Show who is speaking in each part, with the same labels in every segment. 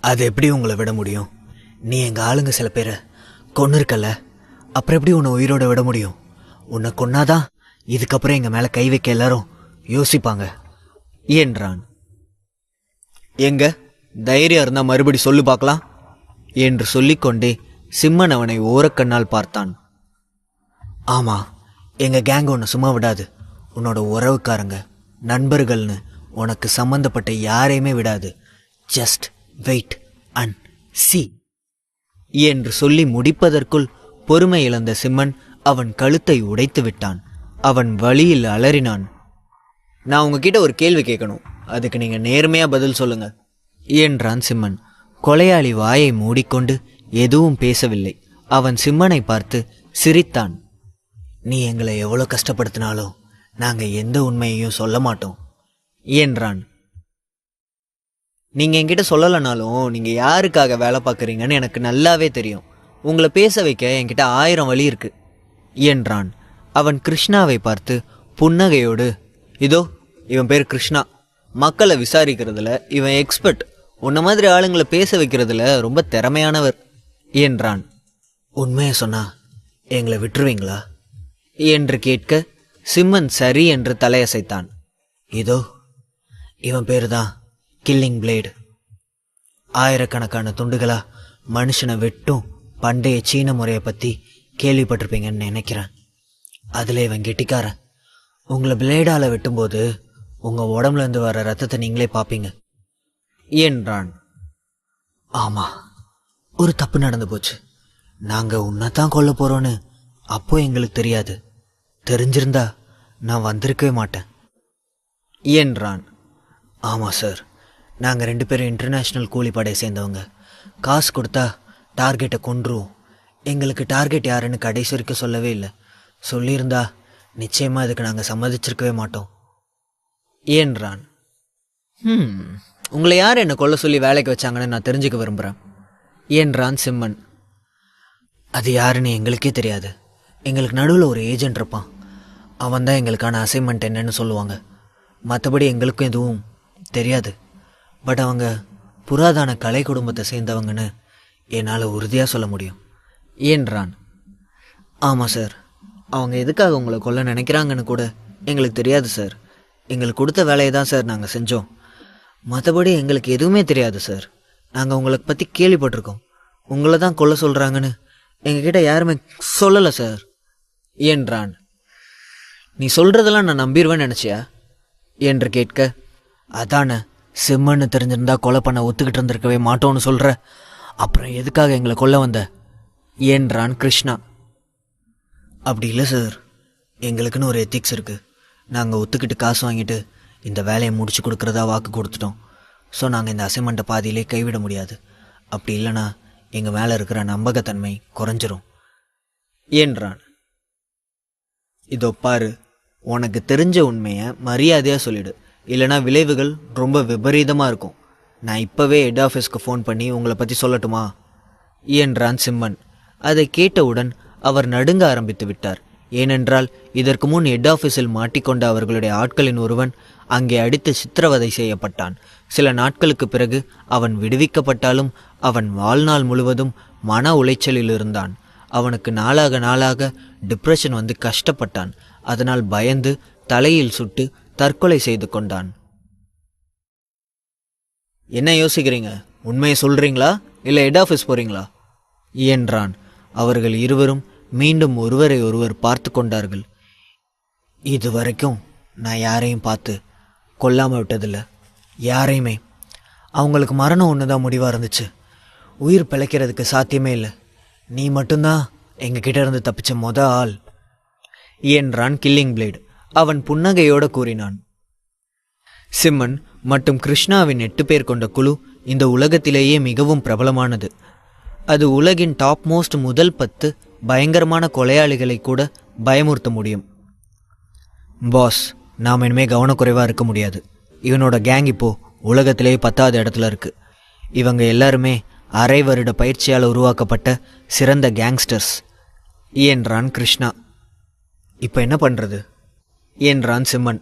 Speaker 1: அது எப்படி உங்களை விட முடியும்? நீ எங்கள் ஆளுங்க சில பேரை கொன்று இருக்கல, அப்புறம் எப்படி உன்னை உயிரோட விட முடியும்? உன்னை கொன்னாதான் இதுக்கப்புறம் எங்கள் மேலே கை வைக்க எல்லாரும் யோசிப்பாங்க என்றான். எங்க தைரியம் இருந்தால் மறுபடி சொல்லு பார்க்கலாம் என்று சொல்லிக்கொண்டே சிம்மன் அவனை ஓரக்கண்ணால் பார்த்தான். ஆமாம், எங்கள் கேங் உன்னை சும்மா விடாது. உன்னோட உறவுக்காரங்க, நண்பர்கள்னு உனக்கு சம்மந்தப்பட்ட யாரையுமே விடாது. ஜஸ்ட் வெயிட் அண்ட் சி என்று சொல்லி முடிப்பதற்குள் பொறுமை இழந்த சிம்மன் அவன் கழுத்தை உடைத்து விட்டான். அவன் வழியில் அலறினான். நான் உங்ககிட்ட ஒரு கேள்வி கேட்கணும், அதுக்கு நீங்க நேர்மையா பதில் சொல்லுங்க என்றான் சிம்மன். கொலையாளி வாயை மூடிக்கொண்டு எதுவும் பேசவில்லை. அவன் சிம்மனை பார்த்து சிரித்தான். நீ எங்களை எவ்வளோ கஷ்டப்படுத்தினாலும் நாங்கள் எந்த உண்மையையும் சொல்ல மாட்டோம் என்றான். நீங்கள் என்கிட்ட சொல்லலைனாலும் நீங்கள் யாருக்காக வேலை பார்க்குறீங்கன்னு எனக்கு நல்லாவே தெரியும். உங்களை பேச வைக்க என்கிட்ட 1000 வழி இருக்கு என்றான். அவன் கிருஷ்ணாவை பார்த்து புன்னகையோடு, இதோ இவன் பேர் கிருஷ்ணா, மக்களை விசாரிக்கிறதுல இவன் எக்ஸ்பர்ட், உன்ன மாதிரி ஆளுங்களை பேச வைக்கிறதுல ரொம்ப திறமையானவர் என்றான். உண்மையை சொன்னா எங்களை விட்டுருவீங்களா என்று கேட்க சிம்மன் சரி என்று தலையசைத்தான். இதோ இவன் பேரு தான் கில்லிங் பிளேடு. 1000கணக்கான துண்டுகளா மனுஷனை வெட்டும் பண்டைய சீன முறையை பற்றி கேள்விப்பட்டிருப்பீங்கன்னு நினைக்கிறேன். அதில் இவன் கெட்டிக்காரன். உங்களை பிளேடால் வெட்டும்போது உங்கள் உடம்புலேருந்து வர ரத்தத்தை நீங்களே பார்ப்பீங்க என்றான். ஆமாம், ஒரு தப்பு நடந்து போச்சு. நாங்கள் உன்னைத்தான் கொல்ல போகிறோன்னு அப்போ எங்களுக்கு தெரியாது. தெரிஞ்சிருந்தா நான் வந்திருக்கவே மாட்டேன் என்றான். ஆமாம் சார், நாங்கள் 2 பேரும் இன்டர்நேஷ்னல் கூலிப்படையை சேர்ந்தவங்க. காசு கொடுத்தா டார்கெட்டை கொன்றுவோம். எங்களுக்கு டார்கெட் யாருன்னு கடைசி வரைக்கும் சொல்லவே இல்லை. சொல்லியிருந்தா நிச்சயமாக அதுக்கு நாங்கள் சம்மதிச்சிருக்கவே மாட்டோம் என்றான். உங்களை யார் என்னை கொல்ல சொல்லி வேலைக்கு வச்சாங்கன்னு நான் தெரிஞ்சுக்க விரும்புகிறேன் என்றான் சிம்மன். அது யாருன்னு எங்களுக்கே தெரியாது. எங்களுக்கு நடுவில் ஒரு ஏஜென்ட் இருப்பான். அவன் தான் எங்களுக்கான அசைன்மெண்ட் என்னன்னு சொல்லுவாங்க. மற்றபடி எங்களுக்கும் எதுவும் தெரியாது. பட் அவங்க புராதன கலை குடும்பத்தை சேர்ந்தவங்கன்னு என்னால் உறுதியாக சொல்ல முடியும் என்றான். ஆமாம் சார், அவங்க எதுக்காக உங்களை கொல்ல நினைக்கிறாங்கன்னு கூட எங்களுக்கு தெரியாது சார். எங்களுக்கு கொடுத்த வேலையை தான் சார் நாங்கள் செஞ்சோம். மற்றபடி எங்களுக்கு எதுவுமே தெரியாது சார். நாங்கள் உங்களை பற்றி கேள்விப்பட்டிருக்கோம். உங்களை தான் கொல்ல சொல்கிறாங்கன்னு எங்ககிட்ட யாருமே சொல்லலை சார் என்றான். நீ சொல்கிறதெல்லாம் நான் நம்பிடுவேன்னு நினச்சியா என்று கேட்க, அதானே, சிம்மன்னு தெரிஞ்சிருந்தா கொலை பண்ண ஒத்துக்கிட்டு இருந்திருக்கவே மாட்டோன்னு சொல்கிற, அப்புறம் எதுக்காக எங்களை கொல்ல வந்த என்றான் கிருஷ்ணா. அப்படி இல்லை சார், எங்களுக்குன்னு ஒரு எத்திக்ஸ் இருக்குது. நாங்கள் ஒத்துக்கிட்டு காசு வாங்கிட்டு இந்த வேலையை முடிச்சு கொடுக்குறதா வாக்கு கொடுத்துட்டோம். ஸோ நாங்கள் இந்த அசைன்மெண்ட்டை பாதியிலே கைவிட முடியாது. அப்படி இல்லைனா எங்கள் மேலே இருக்கிற நம்பகத்தன்மை குறைஞ்சிரும் என்றான். இதோ பாரு, உனக்கு தெரிஞ்ச உண்மையை மரியாதையாக சொல்லிடு, இல்லைனா விளைவுகள் ரொம்ப விபரீதமாக இருக்கும். நான் இப்போவே ஹெட் ஆஃபீஸ்க்கு ஃபோன் பண்ணி உங்களை பற்றி சொல்லட்டுமா என்றான் சிம்மன். அதை கேட்டவுடன் அவர் நடுங்க ஆரம்பித்து விட்டார். ஏனென்றால் இதற்கு முன் ஹெட் ஆஃபீஸில் மாட்டிக்கொண்ட அவர்களுடைய ஆட்களின் ஒருவன் அங்கே அடித்து சித்திரவதை செய்யப்பட்டான். சில நாட்களுக்கு பிறகு அவன் விடுவிக்கப்பட்டாலும் அவன் வாழ்நாள் முழுவதும் மன உளைச்சலில் இருந்தான். அவனுக்கு நாளாக நாளாக டிப்ரெஷன் வந்து கஷ்டப்பட்டான். அதனால் பயந்து தலையில் சுட்டு தற்கொலை செய்து கொண்டான். என்ன யோசிக்கிறீங்க? உண்மையை சொல்றீங்களா இல்லை ஹெட் ஆஃபீஸ் போறீங்களா என்றான். அவர்கள் இருவரும் மீண்டும் ஒருவரை ஒருவர் பார்த்து கொண்டார்கள். இதுவரைக்கும் நான் யாரையும் பார்த்து கொல்லாமல் விட்டதில்லை, யாரையுமே. அவங்களுக்கு மரணம் ஒன்று தான் முடிவாக இருந்துச்சு. உயிர் பிழைக்கிறதுக்கு சாத்தியமே இல்லை. நீ மட்டும்தான் எங்ககிட்ட இருந்து தப்பிச்ச ஆள் என்றான் கில்லிங் பிளேடு. அவன் புன்னகையோடு கூறினான். சிம்மன் மற்றும் கிருஷ்ணாவின் 8 பேர் கொண்ட குழு இந்த உலகத்திலேயே மிகவும் பிரபலமானது. அது உலகின் டாப் மோஸ்ட் முதல் 10 பயங்கரமான கொலையாளிகளை கூட பயமுறுத்த முடியும். பாஸ், நாம் இனிமே கவனக்குறைவாக இருக்க முடியாது. இவனோட கேங் இப்போ உலகத்திலேயே 10வது இடத்துல இருக்கு. இவங்க எல்லாருமே அரை வருட பயிற்சியால் உருவாக்கப்பட்ட சிறந்த கேங்ஸ்டர்ஸ் என்றான் கிருஷ்ணா. இப்போ என்ன பண்ணுறது என்றான் சிம்மன்.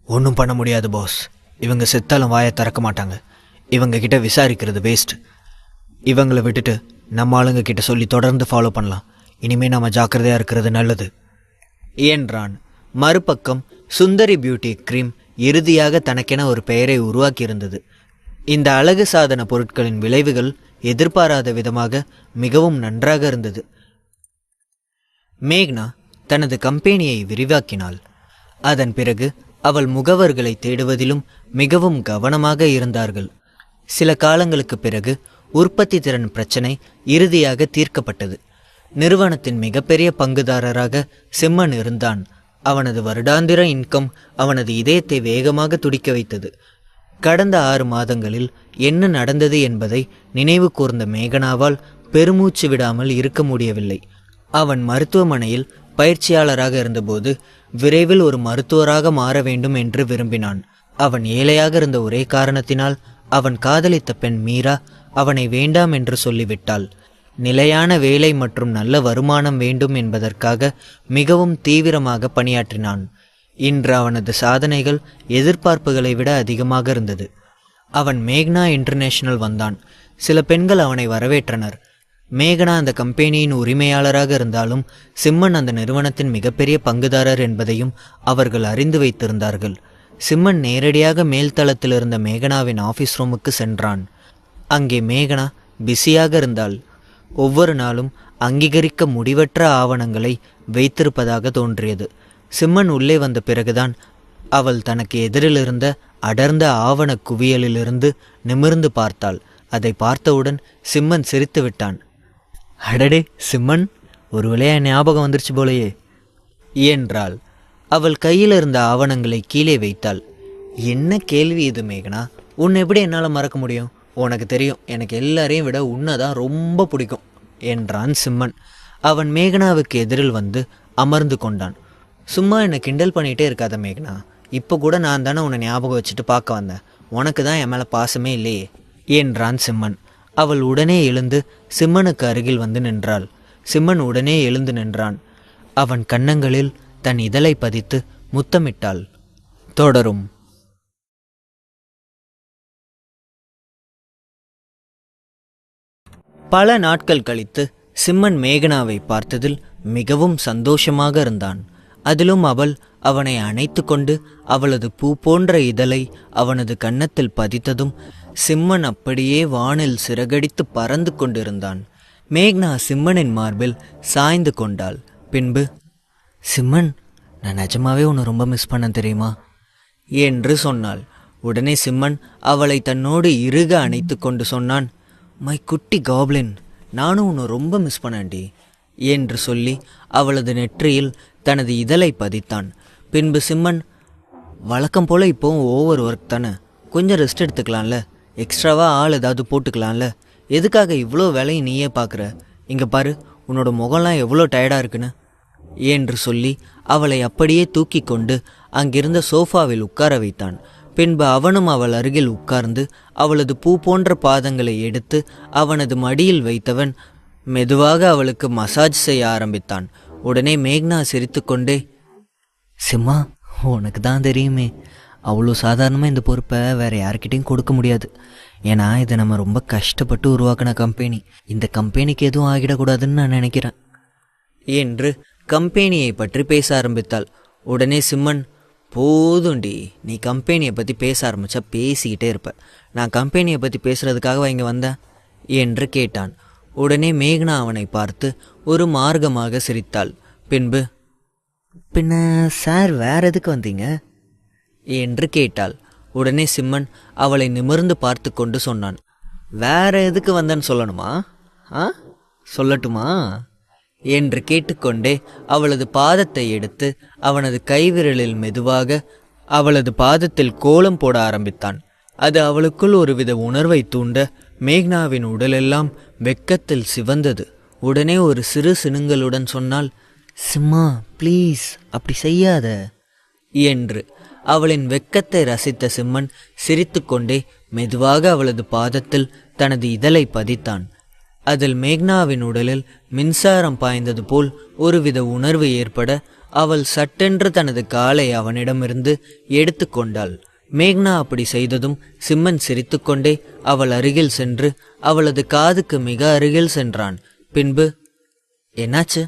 Speaker 1: ஒன்றும் பண்ண முடியாது பாஸ். இவங்க செத்தாலும் வாயை திறக்க மாட்டாங்க. இவங்க கிட்ட விசாரிக்கிறது வேஸ்ட். இவங்களை விட்டுட்டு நம்ம ஆளுங்க கிட்ட சொல்லி தொடர்ந்து ஃபாலோ பண்ணலாம். இனிமேல் நாம் ஜாக்கிரதையாக இருக்கிறது நல்லது என்றான். மறுபக்கம் சுந்தரி பியூட்டி க்ரீம் இறுதியாக தனக்கென ஒரு பெயரை உருவாக்கியிருந்தது. இந்த அழகு சாதன பொருட்களின் விளைவுகள் எதிர்பாராத விதமாக மிகவும் நன்றாக இருந்தது. மேக்னா தனது கம்பெனியை விரிவாக்கினாள். அதன் பிறகு அவள் முகவர்களை தேடுவதிலும் மிகவும் கவனமாக இருந்தார்கள். சில காலங்களுக்கு பிறகு உற்பத்தி திறன் பிரச்சனை இறுதியாக தீர்க்கப்பட்டது. நிறுவனத்தின் மிகப்பெரிய பங்குதாரராக சிம்மன் இருந்தான். அவனது வருடாந்திர இன்கம் அவனது இதயத்தை வேகமாக துடிக்க வைத்தது. கடந்த 6 மாதங்களில் என்ன நடந்தது என்பதை நினைவு கூர்ந்த மேகனாவால் பெருமூச்சு விடாமல் இருக்க முடியவில்லை. அவன் மருத்துவமனையில் பயிற்சியாளராக இருந்தபோது விரைவில் ஒரு மருத்துவராக மாற வேண்டும் என்று விரும்பினான். அவன் ஏழையாக இருந்த ஒரே காரணத்தினால் அவன் காதலித்த பெண் மீரா அவனை வேண்டாம் என்று சொல்லிவிட்டாள். நிலையான வேலை மற்றும் நல்ல வருமானம் வேண்டும் என்பதற்காக மிகவும் தீவிரமாக பணியாற்றினான். இன்று அவனது சாதனைகள் எதிர்பார்ப்புகளை விட அதிகமாக இருந்தது. அவன் மேக்னா இன்டர்நேஷனல் வந்தான். சில பெண்கள் அவனை வரவேற்றனர். மேகனா அந்த கம்பெனியின் உரிமையாளராக இருந்தாலும் சிம்மன் அந்த நிறுவனத்தின் மிகப்பெரிய பங்குதாரர் என்பதையும் அவர்கள் அறிந்து வைத்திருந்தார்கள். சிம்மன் நேரடியாக மேல்தளத்தில் இருந்த மேகனாவின் ஆஃபீஸ் ரூமுக்கு சென்றான். அங்கே மேகனா பிஸியாக இருந்தாள். ஒவ்வொரு நாளும் அங்கீகரிக்க முடிவற்ற ஆவணங்களை வைத்திருப்பதாக தோன்றியது. சிம்மன் உள்ளே வந்த பிறகுதான் அவள் தனக்கு எதிரில் இருந்த அடர்ந்த ஆவண குவியலிலிருந்து நிமிர்ந்து பார்த்தாள். அதை பார்த்தவுடன் சிம்மன் சிரித்து விட்டான். அடடே சிம்மன், ஒரு வழியா ஞாபகம் வந்துருச்சு போலையே என்றாள். அவள் கையில் இருந்த ஆவணங்களை கீழே வைத்தாள். என்ன கேள்வி இது மேகனா? உன்னை எப்படி என்னால் மறக்க முடியும்? உனக்கு தெரியும், எனக்கு எல்லாரையும் விட உன்னை தான் ரொம்ப பிடிக்கும் என்றான் சிம்மன். அவன் மேகனாவுக்கு எதிரில் வந்து அமர்ந்து கொண்டான். சும்மா என்னை கிண்டல் பண்ணிகிட்டே இருக்காத மேகனா. இப்போ கூட நான் தானே உன்னை ஞாபகம் வச்சுட்டு பார்க்க வந்தேன். உனக்கு தான் என் மேலே பாசமே இல்லையே என்றான் சிம்மன். அவள் உடனே எழுந்து சிம்மனுக்கு அருகில் வந்து நின்றாள். சிம்மன் உடனே எழுந்து நின்றான். அவன் கன்னங்களில் தன் இதழை பதித்து முத்தமிட்டாள். தொடரும். பல நாட்கள் கழித்து சிம்மன் மேகனாவை பார்த்ததில் மிகவும் சந்தோஷமாக இருந்தான். அதிலும் அவள் அவனை அணைத்து கொண்டு அவளது பூ போன்ற இதழை அவனது கன்னத்தில் பதித்ததும் சிம்மன் அப்படியே வானில் சிறகடித்து பறந்து கொண்டிருந்தான். மேக்னா சிம்மனின் மார்பில் சாய்ந்து கொண்டாள். பின்பு, சிம்மன், நான் நிஜமாவே உன்னை ரொம்ப மிஸ் பண்ண தெரியுமா என்று சொன்னாள். உடனே சிம்மன் அவளை தன்னோடு இறுக அணைத்து கொண்டு சொன்னான். மை குட்டி காப்ளின், நானும் உன்னை ரொம்ப மிஸ் பண்ணேன்டி என்று சொல்லி அவளது நெற்றியில் தனது இதழை பதித்தான். பின்பு சிம்மன், வழக்கம் போல் இப்போவும் ஓவர் ஒர்க் தானே, கொஞ்சம் ரெஸ்ட் எடுத்துக்கலாம்ல, எக்ஸ்ட்ராவாக ஆள் ஏதாவது போட்டுக்கலாம்ல, எதுக்காக இவ்வளோ வேலையை நீயே பார்க்குற? இங்கே பாரு, உன்னோட முகம்லாம் எவ்வளோ டயர்டாக இருக்குன்னு என்று சொல்லி அவளை அப்படியே தூக்கி கொண்டு அங்கிருந்த சோஃபாவில் உட்கார வைத்தான். பின்பு அவனும் அவள் அருகில் உட்கார்ந்து அவளது பூ போன்ற பாதங்களை எடுத்து அவனது மடியில் வைத்தவன் மெதுவாக அவளுக்கு மசாஜ் செய்ய ஆரம்பித்தான். உடனே மேக்னா சிரித்து கொண்டே, சிம்மா, உனக்கு தான் தெரியுமே, அவ்வளோ சாதாரணமாக இந்த பொறுப்பை வேறு யார்கிட்டையும் கொடுக்க முடியாது. ஏன்னா இதை நம்ம ரொம்ப கஷ்டப்பட்டு உருவாக்கின கம்பெனி. இந்த கம்பெனிக்கு எதுவும் ஆகிடக்கூடாதுன்னு நான் நினைக்கிறேன் என்று கம்பெனியை பற்றி பேச ஆரம்பித்தாள். உடனே சிம்மன், போதுண்டி, நீ கம்பெனியை பற்றி பேச ஆரம்பித்தா பேசிக்கிட்டே இருப்ப. நான் கம்பெனியை பற்றி பேசுகிறதுக்காக இங்கே வந்தேன் என்று கேட்டான். உடனே மேக்னா அவனை பார்த்து ஒரு மார்க்கமாக சிரித்தாள். பின்பு, பின்ன சார் வேற எதுக்கு வந்தீங்க என்று கேட்டாள். உடனே சிம்மன் அவளை நிமிர்ந்து பார்த்து கொண்டு சொன்னான். வேற எதுக்கு வந்தேன்னு சொல்லணுமா? சொல்லட்டுமா என்று கேட்டுக்கொண்டே அவளது பாதத்தை எடுத்து அவனது கைவிரலில் மெதுவாக அவளது பாதத்தில் கோலம் போட ஆரம்பித்தான். அது அவளுக்குள் ஒருவித உணர்வை தூண்ட மேக்னாவின் உடலெல்லாம் வெக்கத்தில் சிவந்தது. உடனே ஒரு சிறு சினுங்களுடன் சொன்னாள், சிம்மா ப்ளீஸ் அப்படி செய்யாத என்று. அவளின் வெக்கத்தை ரசித்த சிம்மன் சிரித்து கொண்டே மெதுவாக அவளது பாதத்தில் தனது இதழை பதித்தான். அதில் மேக்னாவின் உடலில் மின்சாரம் பாய்ந்தது போல் ஒருவித உணர்வு ஏற்பட அவள் சட்டென்று தனது காலை அவனிடமிருந்து எடுத்து கொண்டாள். மேக்னா அப்படி செய்ததும் சிம்மன் சிரித்துக்கொண்டே அவள் அருகில் சென்று அவளது காதுக்கு மிக அருகில் சென்றான். பின்பு, என்னாச்சு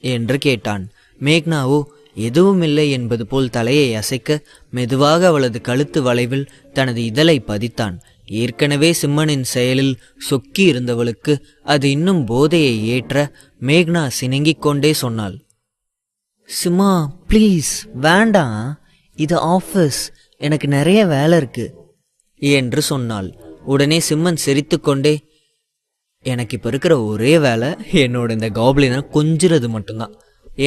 Speaker 1: என்று கேட்டான். மேக்னாவோ எதுவுமில்லை என்பது போல் தலையை அசைக்க மெதுவாக அவளது கழுத்து வளைவில் தனது இதழை பதித்தான். ஏற்கனவே சிம்மனின் செயலில் சொக்கி இருந்தவளுக்கு அது இன்னும் போதையை ஏற்ற மேக்னா சினுங்கிக் கொண்டே சொன்னாள், சிம்மா ப்ளீஸ் வேண்டாம், இது ஆஃபீஸ், எனக்கு நிறைய வேலை இருக்கு என்று சொன்னாள். உடனே சிம்மன் சிரித்துக்கொண்டே, எனக்கு இப்போ இருக்கிற ஒரே வேலை என்னோட இந்த காப்ளினை கொஞ்சிறது மட்டும்தான்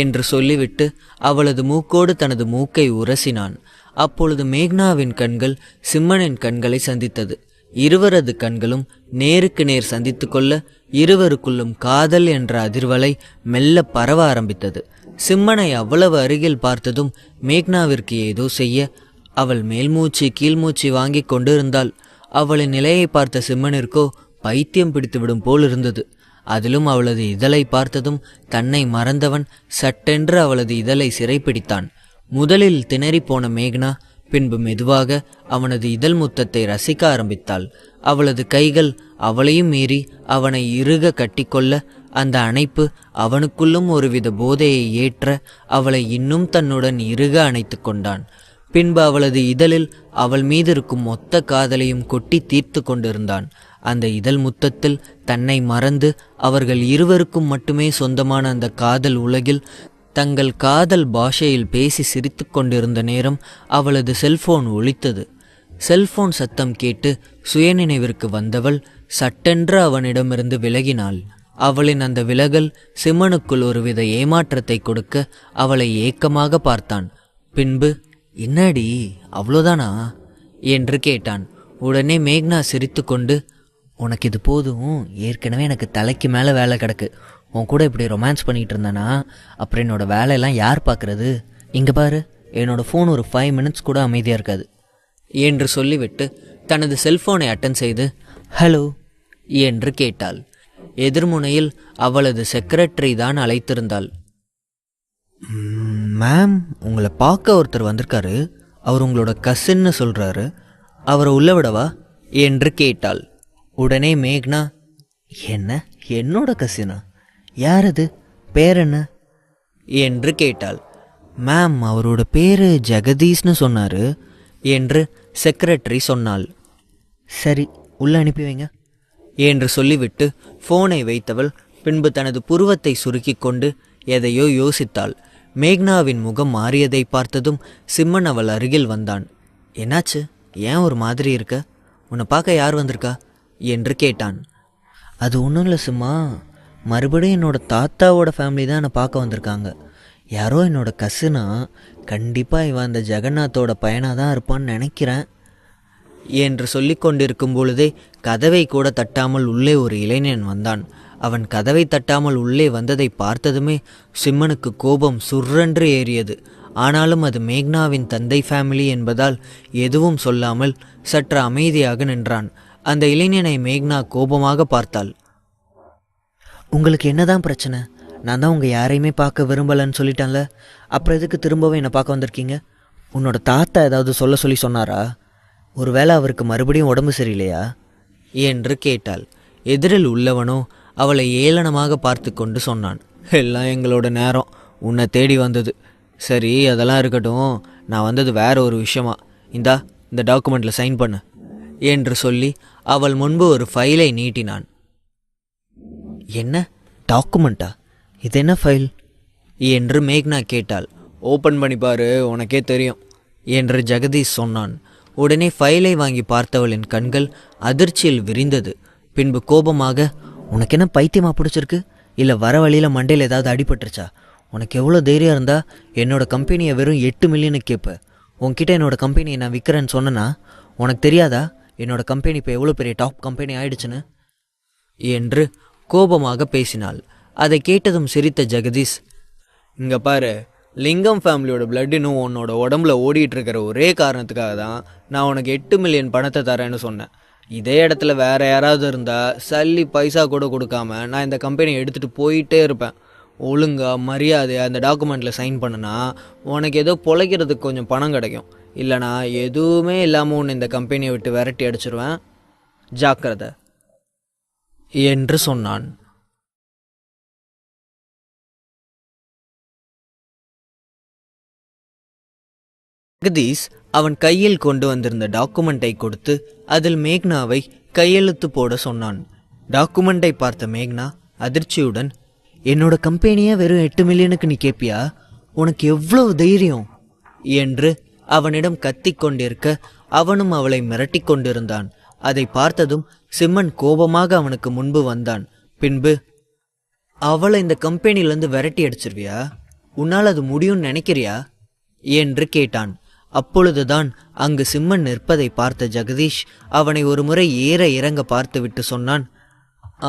Speaker 1: என்று சொல்லிவிட்டு அவளது மூக்கோடு தனது மூக்கை உரசினான். அப்பொழுது மேக்னாவின் கண்கள் சிம்மனின் கண்களை சந்தித்தது. இருவரது கண்களும் நேருக்கு நேர் சந்தித்து கொள்ள இருவருக்குள்ளும் காதல் என்ற அதிர்வலை மெல்ல பரவ ஆரம்பித்தது. சிம்மனை அவ்வளவு அருகில் பார்த்ததும் மேக்னாவிற்கு ஏதோ செய்ய அவள் மேல்மூச்சு கீழ்மூச்சு வாங்கி கொண்டிருந்தாள். அவளின் நிலையை பார்த்த சிம்மனிற்கோ பைத்தியம் பிடித்துவிடும் போல் இருந்தது. அதிலும் அவளது இதழை பார்த்ததும் தன்னை மறந்தவன் சட்டென்று அவளது இதழை சிறைப்பிடித்தான். முதலில் திணறிப்போன மேக்னா பின்பு மெதுவாக அவனது இதழ் முத்தத்தை ரசிக்க ஆரம்பித்தாள். அவளது கைகள் அவளையும் மீறி அவனை இறுக கட்டிக்கொள்ள அந்த அணைப்பு அவனுக்குள்ளும் ஒருவித போதையை ஏற்ற அவளை இன்னும் தன்னுடன் இறுக அணைத்து கொண்டான். பின்பு அவளது இதழில் அவள் மீது இருக்கும் மொத்த காதலையும் கொட்டி தீர்த்து கொண்டிருந்தான். அந்த இதழ் முத்தத்தில் தன்னை மறந்து அவர்கள் இருவருக்கும் மட்டுமே சொந்தமான அந்த காதல் உலகில் தங்கள் காதல் பாஷையில் பேசி சிரித்து கொண்டிருந்த நேரம் அவளது செல்போன் ஒலித்தது. செல்போன் சத்தம் கேட்டு சுயநினைவிற்கு வந்தவள் சட்டென்று அவனிடமிருந்து விலகினாள். அவளின் அந்த விலகல் சிம்மனுக்குள் ஒருவித ஏமாற்றத்தை கொடுக்க அவளை ஏக்கமாக பார்த்தான். பின்பு, என்னடி அவ்வளோதானா என்று கேட்டான். உடனே மேக்னா சிரித்து கொண்டு, உனக்கு இது போதும், ஏற்கனவே எனக்கு தலைக்கு மேலே வேலை கிடக்கு, உன் கூட இப்படி ரொமான்ஸ் பண்ணிகிட்டு இருந்தானா அப்புறம் என்னோடய வேலையெல்லாம் யார் பார்க்குறது, இங்கே பாரு என்னோடய ஃபோன் ஒரு 5 மினிட்ஸ் கூட அமைதியாக இருக்காது என்று சொல்லிவிட்டு தனது செல்ஃபோனை அட்டன் செய்து ஹலோ என்று கேட்டாள். எதிர்முனையில் அவளது செக்ரட்டரி தான் அழைத்திருந்தாள். மேம், உங்களை பார்க்க ஒருத்தர் வந்திருக்காரு, அவர் உங்களோட கசின்னு சொல்கிறாரு, அவரை உள்ள விடவா என்று கேட்டாள். உடனே மேக்னா, என்ன என்னோட கசினா, யார் அது, பேர் என்ன என்று கேட்டாள். மேம், அவரோட பேர் ஜெகதீஷ்னு சொன்னார் என்று செக்ரட்டரி சொன்னாள். சரி, உள்ளே அனுப்பி வைங்க என்று சொல்லிவிட்டு ஃபோனை வைத்தவள் பின்பு தனது புருவத்தை சுருக்கி கொண்டு எதையோ யோசித்தாள். மேக்னாவின் முகம் மாறியதை பார்த்ததும் சிம்மன் அவள் அருகில் வந்தான். என்னாச்சு, ஏன் ஒரு மாதிரி இருக்க, உன்னை பார்க்க யார் வந்திருக்கா என்று கேட்டான். அது ஒன்றும் இல்லை சிம்மா, மறுபடியும் என்னோடய தாத்தாவோட ஃபேமிலி தான் என்னை பார்க்க வந்திருக்காங்க. யாரோ என்னோடய கசினா, கண்டிப்பாக இவன் அந்த ஜெகநாத்தோட பையனாக தான் இருப்பான்னு நினைக்கிறேன் என்று சொல்லி கொண்டிருக்கும் பொழுதே கதவை கூட தட்டாமல் உள்ளே ஒரு இளைஞன் வந்தான். அவன் கதவை தட்டாமல் உள்ளே வந்ததை பார்த்ததுமே சிம்மனுக்கு கோபம் சுர்ரென்று ஏறியது. ஆனாலும் அது மேக்னாவின் தந்தை ஃபேமிலி என்பதால் எதுவும் சொல்லாமல் சற்று அமைதியாக நின்றான். அந்த இளைஞனை மேக்னா கோபமாக பார்த்தாள். உங்களுக்கு என்னதான் பிரச்சனை, நான் தான் உங்கள் யாரையுமே பார்க்க விரும்பலைன்னு சொல்லிட்டேன்ல, அப்புறம் எதுக்கு திரும்பவும் என்னை பார்க்க வந்திருக்கீங்க? உன்னோட தாத்தா ஏதாவது சொல்லி சொன்னாரா, ஒருவேளை அவருக்கு மறுபடியும் உடம்பு சரியில்லையா என்று கேட்டாள். எதிரில் உள்ளவனோ அவளை ஏளனமாக பார்த்து கொண்டு சொன்னான். எல்லாம் எங்களோட நேரம் உன்னை தேடி வந்தது. சரி, அதெல்லாம் இருக்கட்டும், நான் வந்தது வேற ஒரு விஷயமா, இந்த டாக்குமெண்ட்டில் சைன் பண்ணு என்று சொல்லி அவள் முன்பு ஒரு ஃபைலை நீட்டினான். என்ன டாக்குமெண்ட்டா, இது என்ன ஃபைல் என்று மேக்னா கேட்டாள். ஓப்பன் பண்ணி பாரு, உனக்கே தெரியும் என்று ஜெகதீஷ் சொன்னான். உடனே ஃபைலை வாங்கி பார்த்தவளின் கண்கள் அதிர்ச்சியில் விரிந்தது. பின்பு கோபமாக, உனக்கு என்ன பைத்தியமா பிடிச்சிருக்கு, இல்லை வர வழியில் மண்டையில் ஏதாவது அடிபட்டுருச்சா, உனக்கு எவ்வளோ தைரியம் இருந்தால் என்னோடய கம்பெனியை வெறும் 8 மில்லியனுக்கு கேட்ப, உன்கிட்ட என்னோடய கம்பெனியை நான் விற்கிறேன்னு சொன்னேன்னா உனக்கு தெரியாதா என்னோடய கம்பெனி இப்போ எவ்வளோ பெரிய டாப் கம்பெனி ஆயிடுச்சுன்னு என்று கோபமாக பேசினாள். அதை கேட்டதும் சிரித்த ஜெகதீஷ், இங்கே பாரு, லிங்கம் ஃபேமிலியோட பிளட் இன்னும் உன்னோட உடம்புல ஓடிட்டு இருக்கிற ஒரே காரணத்துக்காக தான் நான் உனக்கு 8 மில்லியன் பணத்தை தரேன்னு சொன்னேன். இதே இடத்துல வேற யாராவது இருந்தால் சல்லி பைசா கூட கொடுக்காம நான் இந்த கம்பெனியை எடுத்துகிட்டு போயிட்டே இருப்பேன். ஒழுங்கா மரியாதையாக அந்த டாக்குமெண்ட்டில் சைன் பண்ணுனா உனக்கு ஏதோ பொழைக்கிறதுக்கு கொஞ்சம் பணம் கிடைக்கும். இல்லை நான் எதுவுமே இல்லாமல் உன்னை இந்த கம்பெனியை விட்டு விரட்டி அடிச்சிருவேன், ஜாக்கிரதை என்று சொன்னான். ஜெகதீஷ் அவன் கையில் கொண்டு வந்திருந்த டாக்குமெண்ட்டை கொடுத்து அதில் மேக்னாவை கையெழுத்து போட சொன்னான். டாக்குமெண்ட்டை பார்த்த மேக்னா அதிர்ச்சியுடன், என்னோட கம்பெனியை வெறும் 8 மில்லியனுக்கு நீ கேட்பியா? உனக்கு எவ்வளவு தைரியம் என்று அவனிடம் கத்திக் கொண்டிருக்க அவனும் அவளை மிரட்டி கொண்டிருந்தான். அதை பார்த்ததும் சிம்மன் கோபமாக அவனுக்கு முன்பு வந்தான். பின்பு, அவளை இந்த கம்பெனிலேருந்து விரட்டி அடிச்சிருவியா? உன்னால் அது முடியும்னு நினைக்கிறியா என்று கேட்டான். அப்பொழுதுதான் அங்கு சிம்மன் நிற்பதை பார்த்த ஜெகதீஷ் அவனை ஒரு முறை ஏற இறங்க பார்த்துவிட்டு சொன்னான்,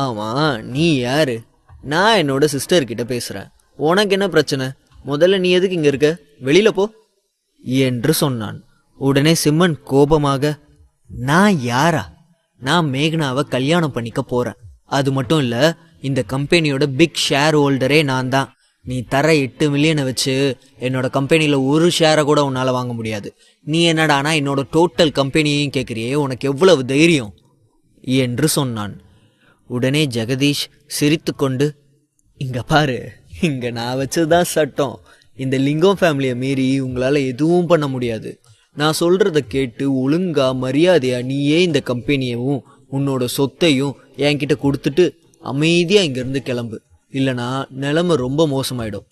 Speaker 1: ஆமா, நீ யாரு? நான் என்னோட சிஸ்டர்கிட்ட பேசுகிறேன். உனக்கு என்ன பிரச்சனை? முதல்ல நீ எதுக்கு இங்கே இருக்க? வெளியில போ என்று சொன்னான். உடனே சிம்மன் கோபமாக, நான் யாரா? நான் மேக்னாவை கல்யாணம் பண்ணிக்க போகிறேன். அது மட்டும் இல்லை, இந்த கம்பெனியோட பிக் ஷேர் ஹோல்டரே நான் தான். நீ தர 8 மில்லியனை வச்சு என்னோட கம்பெனியில் ஒரு ஷேரை கூட உன்னால் வாங்க முடியாது. நீ என்னடானா என்னோட டோட்டல் கம்பெனியையும் கேட்குறியே, உனக்கு எவ்வளவு தைரியம் என்று சொன்னான். உடனே ஜெகதீஷ் சிரித்து கொண்டு, இங்கே பாரு, இங்கே நான் வச்சதுதான் சட்டம். இந்த லிங்கம் ஃபேமிலியை மீறி உங்களால் எதுவும் பண்ண முடியாது. நான் சொல்கிறத கேட்டு ஒழுங்கா மரியாதையா நீயே இந்த கம்பெனியவும் உன்னோட சொத்தையும் என்கிட்ட கொடுத்துட்டு அமைதியாக இங்கேருந்து கிளம்பு, இல்லைனா நிலைமை ரொம்ப மோசமாயிடும்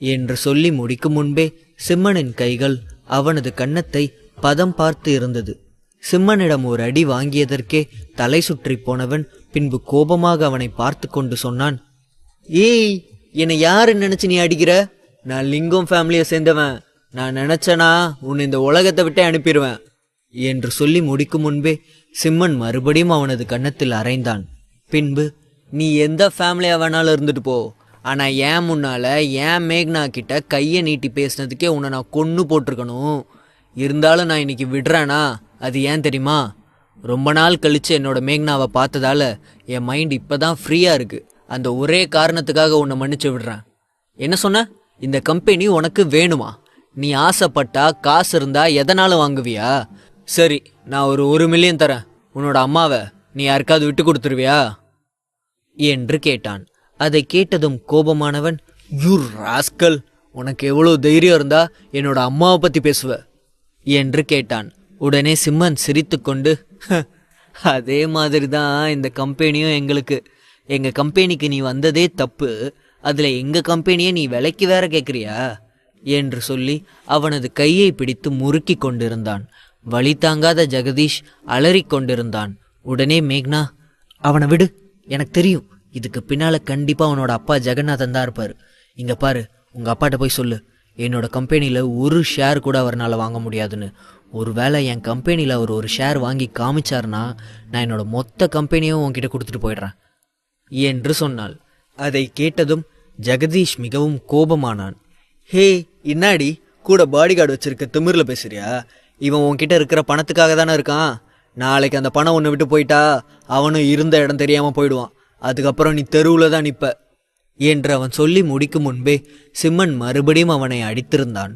Speaker 1: என்று சொல்லி முடிக்கும் முன்பே சிம்மனின் கைகள் அவனது கன்னத்தை பதம் பார்த்து இருந்தது. சிம்மனிடம் ஒரு அடி வாங்கியதற்கே தலை சுற்றி போனவன் பின்பு கோபமாக அவனை பார்த்து கொண்டு சொன்னான், ஏய், என்னை யாரு நினைச்சு நீ அடிக்கிற? நான் லிங்கம் ஃபேமிலியை சேர்ந்தவன். நான் நினைச்சனா உன்னை இந்த உலகத்தை விட்டே அனுப்பிடுவேன் என்று சொல்லி முடிக்கும் முன்பே சிம்மன் மறுபடியும் அவனது கன்னத்தில் அறைந்தான். பின்பு, நீ எந்த ஃபேமிலியா வேணாலும் இருந்துட்டு போ, ஆனா ஏன் முன்னால ஏன் மேக்னா கிட்ட கையை நீட்டி பேசினதுக்கே உன்னை நான் கொன்னு போட்டிருக்கணும். இருந்தாலும் நான் இன்னைக்கு விடுறேனா? அது ஏன் தெரியுமா? ரொம்ப நாள் கழிச்சு என்னோட மேக்னாவை பார்த்ததால என் மைண்ட் இப்போதான் ஃப்ரீயாக இருக்குது. அந்த ஒரே காரணத்துக்காக உன்னை மன்னிச்சு விடுறேன். என்ன சொன்ன? இந்த கம்பெனி உனக்கு வேணுமா? நீ ஆசைப்பட்டா காசு இருந்தா எதனாலும் வாங்குவியா? சரி, நான் ஒரு 1 மில்லியன் தரேன். உன்னோட அம்மாவை நீ யாருக்காவது விட்டு கொடுத்துருவியா என்று கேட்டான். அதை கேட்டதும் கோபமானவன், யூ ராஸ்கல், உனக்கு எவ்வளோ தைரியம் இருந்தா என்னோட அம்மாவை பற்றி பேசுவ என்று கேட்டான். உடனே சிம்மன் சிரித்து கொண்டு, அதே மாதிரி தான் இந்த கம்பெனியும் எங்களுக்கு. எங்கள் கம்பெனிக்கு நீ வந்ததே தப்பு, அதில் எங்கள் கம்பெனியை நீ விலைக்கு வேற கேட்குறியா என்று சொல்லி அவனது கையை பிடித்து முறுக்கி கொண்டிருந்தான். வழி தாங்காத ஜெகதீஷ் அலறிக் கொண்டிருந்தான். உடனே மேக்னா, அவனை விடு, எனக்கு தெரியும் இதுக்கு பின்னால் கண்டிப்பாக அவனோட அப்பா ஜெகநாதன் தான் இருப்பார். இங்கே பாரு, உங்கள் அப்பாட்ட போய் சொல்லு, என்னோட கம்பெனியில் ஒரு ஷேர் கூட அவரால் வாங்க முடியாதுன்னு. ஒருவேளை என் கம்பெனியில் அவர் ஒரு ஷேர் வாங்கி காமிச்சார்னா நான் என்னோட மொத்த கம்பெனியும் உன்கிட்ட கொடுத்துட்டு போயிடுறேன் என்று சொன்னாள். அதை கேட்டதும் ஜெகதீஷ் மிகவும் கோபமானான். ஹே, இன்னாடி கூட பாடி கார்டு வச்சிருக்க திமிரில் பேசுறியா? இவன் உன்கிட்ட இருக்கிற பணத்துக்காக தானே இருக்கான். நாளைக்கு அந்த பணம் ஒன்று விட்டு போயிட்டா அவனும் இருந்த இடம் தெரியாமல் போயிடுவான். அதுக்கப்புறம் நீ தெருவில் தான் நிற்ப என்று அவன் சொல்லி முடிக்கும் முன்பே சிம்மன் மறுபடியும் அவனை அடித்திருந்தான்.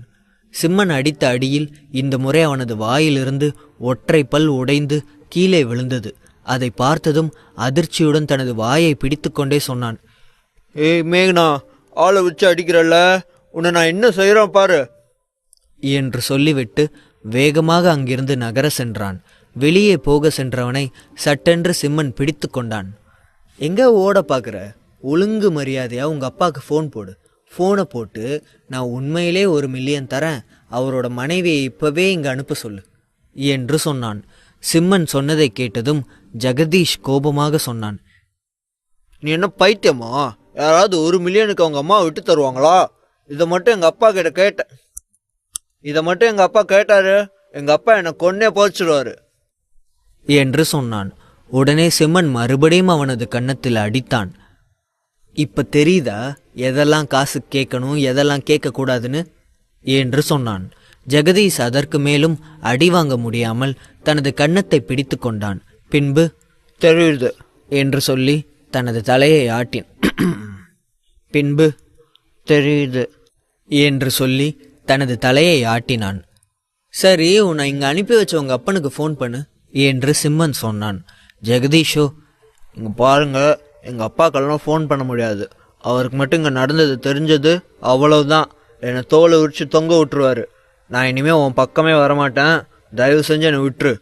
Speaker 1: சிம்மன் அடித்த அடியில் இந்த முறை அவனது வாயிலிருந்து ஒற்றை பல் உடைந்து கீழே விழுந்தது. அதை பார்த்ததும் அதிர்ச்சியுடன் தனது வாயை பிடித்து கொண்டே சொன்னான், ஏய் மேக்னா, ஆளை வச்சு அடிக்கிறல்ல, உன்னை நான் என்ன செய்கிறேன் பாரு என்று சொல்லிவிட்டு வேகமாக அங்கிருந்து நகர சென்றான். வெளியே போக சென்றவனை சட்டென்று சிம்மன் பிடித்து கொண்டான். எங்கே ஓட பார்க்குற? ஒழுங்கு மரியாதையாக உங்கள் அப்பாவுக்கு ஃபோன் போடு. ஃபோனை போட்டு நான் உண்மையிலே 1 மில்லியன் தரேன், அவரோட மனைவியை இப்போவே இங்கே அனுப்ப சொல்லு என்று சொன்னான். சிம்மன் சொன்னதை கேட்டதும் ஜெகதீஷ் கோபமாக சொன்னான், நீ என்ன பைத்தியமா? யாராவது 1 மில்லியனுக்கு அவங்க அம்மாவை விட்டு தருவாங்களா? இதை மட்டும் எங்கள் அப்பா கேட்டாரு, எங்கள் அப்பா என்னை கொன்னே போச்சிடுவார் என்று சொன்னான். உடனே சிம்மன் மறுபடியும் அவனது கன்னத்தில் அடித்தான். இப்ப தெரியுதா எதெல்லாம் காசு கேட்கணும், எதெல்லாம் கேட்கக்கூடாதுன்னு என்று சொன்னான். ஜெகதீஷ் அதற்கு மேலும் அடி வாங்க முடியாமல் தனது கன்னத்தை பிடித்து கொண்டான். பின்பு, தெரியுது என்று சொல்லி தனது தலையை ஆட்டின். பின்பு, தெரியுது என்று சொல்லி தனது தலையை ஆட்டினான். சரி, உன்னை இங்கே அனுப்பி வச்ச உங்கள் அப்பனுக்கு ஃபோன் பண்ணு என்று சிம்மன் சொன்னான். ஜெகதீஷோ, இங்கே பாருங்க, எங்கள் அப்பாக்கெல்லாம் ஃபோன் பண்ண முடியாது. அவருக்கு மட்டும் இங்கே நடந்தது தெரிஞ்சது அவ்வளவுதான், என்னை தோலை உரிச்சு தொங்க விட்டுருவாரு. நான் இனிமேல் உன் பக்கமே வரமாட்டேன், தயவு செஞ்சு என்னை விட்டுரு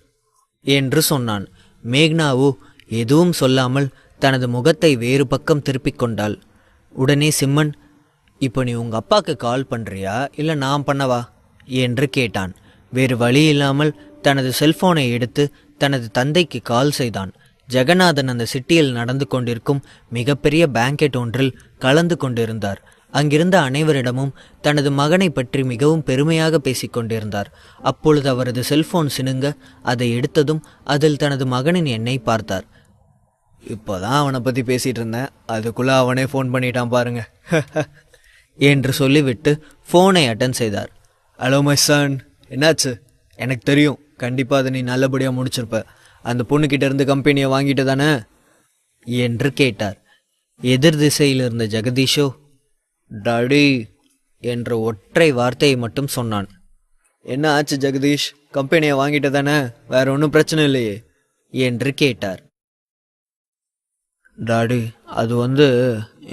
Speaker 1: என்று சொன்னான். மேக்னாவோ எதுவும் சொல்லாமல் தனது முகத்தை வேறு பக்கம் திருப்பிக் கொண்டாள். உடனே சிம்மன், இப்போ நீ உங்கள் அப்பாவுக்கு கால் பண்ணுறியா இல்லை நான் பண்ணவா என்று கேட்டான். வேறு வழி இல்லாமல் தனது செல்போனை எடுத்து தனது தந்தைக்கு கால் செய்தான். ஜெகநாதன் அந்த சிட்டியில் நடந்து கொண்டிருக்கும் மிகப்பெரிய பேங்கெட் ஒன்றில் கலந்து கொண்டிருந்தார். அங்கிருந்த அனைவரிடமும் தனது மகனை பற்றி மிகவும் பெருமையாக பேசிக்கொண்டிருந்தார். அப்பொழுது அவரது செல்போன் சினுங்க அதை எடுத்ததும் அதில் தனது மகனின் எண்ணை பார்த்தார். இப்போதான் அவனை பற்றி பேசிகிட்டு இருந்தேன், அதுக்குள்ளே அவனே ஃபோன் பண்ணிட்டான் பாருங்க என்று சொல்லிவிட்டு ஃபோனை அட்டன் செய்தார். ஹலோ மை சன், என்னாச்சு? எனக்கு தெரியும், கண்டிப்பாக அதை நீ நல்லபடியாக முடிச்சிருப்ப. அந்த பொண்ணுக்கிட்ட இருந்து கம்பெனியை வாங்கிட்டு தானே என்று கேட்டார். எதிர் திசையில் இருந்த ஜெகதீஷோ டாடி என்ற ஒற்றை வார்த்தையை மட்டும் சொன்னான். என்ன ஆச்சு ஜெகதீஷ், கம்பெனியை வாங்கிட்டு தானே, வேற ஒன்றும் பிரச்சனை இல்லையே என்று கேட்டார். டாடி, அது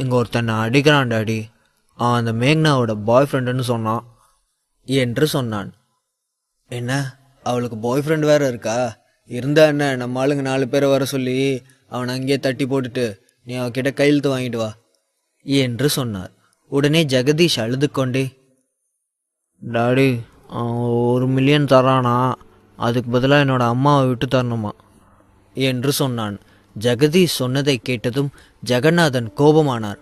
Speaker 1: இங்கே ஒருத்தனை அடிக்கிறான் டாடி, அவன் அந்த மேக்னாவோட பாய் ஃப்ரெண்டுன்னு சொன்னான் என்று சொன்னான். என்ன, அவளுக்கு பாய் ஃப்ரெண்ட் வேறு இருக்கா? இருந்தா என்ன, நம்ம ஆளுங்க 4 பேரை வர சொல்லி அவனை அங்கேயே தட்டி போட்டுட்டு நீ அவகிட்ட கையெழுத்து வாங்கிட்டு வா என்று சொன்னார். உடனே ஜெகதீஷ் அழுது கொண்டே, டாடி, அவன் 1 மில்லியன் தரானா, அதுக்கு பதிலாக என்னோட அம்மாவை விட்டு தரணுமா என்று சொன்னான். ஜெகதீஷ் சொன்னதை கேட்டதும் ஜெகநாதன் கோபமானார்.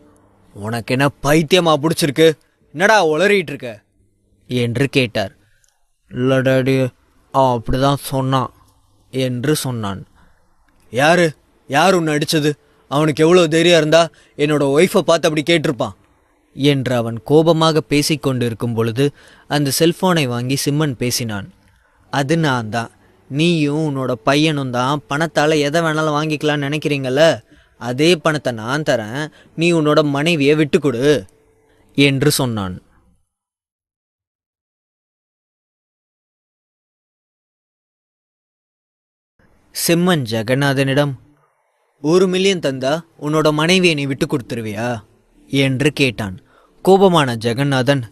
Speaker 1: உனக்கு என்ன பைத்தியமா பிடிச்சிருக்கு? என்னடா உளறிட்டு இருக்க என்று கேட்டார். இல்லை டாடி, அவன் அப்படிதான் சொன்னான் என்று சொன்னான். யார் உன்னை அடித்தது? அவனுக்கு எவ்வளோ தைரியம் இருந்தா என்னோட ஒய்ஃபை பார்த்து அப்படி கேட்டிருப்பான் என்று அவன் கோபமாக பேசிக்கொண்டிருக்கும் பொழுது அந்த செல்போனை வாங்கி சிம்மன் பேசினான். அது நான் தான், நீயும் உன்னோட பையனும் தான் பணத்தால் எதை வேணாலும் வாங்கிக்கலான்னு நினைக்கிறீங்கள, அதே பணத்தை நான் தரேன், நீ உன்னோட மனைவியை விட்டு கொடு என்று சொன்னான். சிம்மன் ஜெகநாதனிடம், 1 மில்லியன் தந்தா உன்னோட மனைவியை நீ விட்டு கொடுத்துருவியா என்று கேட்டான். கோபமான ஜெகநாதன்,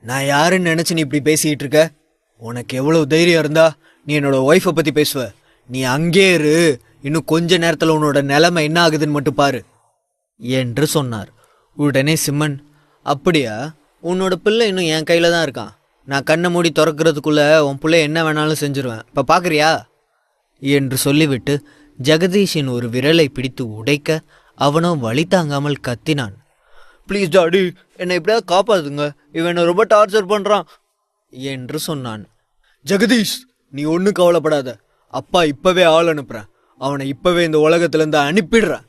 Speaker 1: நான் யாருன்னு நினச்சி நீ இப்படி பேசிக்கிட்டு இருக்க? உனக்கு எவ்வளவு தைரியம் இருந்தா நீ என்னோட ஒய்ஃபை பற்றி பேசுவ? நீ அங்கே இரு, இன்னும் கொஞ்ச நேரத்தில் உன்னோட நிலைமை என்ன ஆகுதுன்னு மட்டும் பாரு என்று சொன்னார். உடனே சிம்மன், அப்படியா? உன்னோட பிள்ளை இன்னும் என் கையில் தான் இருக்கான். நான் கண்ணை மூடி திறக்கிறதுக்குள்ளே உன் பிள்ளை என்ன வேணாலும் செஞ்சிருவேன், இப்போ பார்க்குறியா என்று சொல்லிவிட்டு ஜெகதீஷின் ஒரு விரலை பிடித்து உடைக்க அவனோ வழி தாங்காமல் கத்தினான். ப்ளீஸ் டாடி, என்னை எப்படியாவது காப்பாத்துங்க, இவன் என்னை ரொம்ப டார்ச்சர் பண்ணுறான் என்று சொன்னான். ஜெகதீஷ், நீ ஒன்றும் கவலைப்படாத, அப்பா இப்போவே ஆள் அனுப்புகிறேன், அவனை இப்போவே இந்த உலகத்திலேருந்து அனுப்பிடுறேன்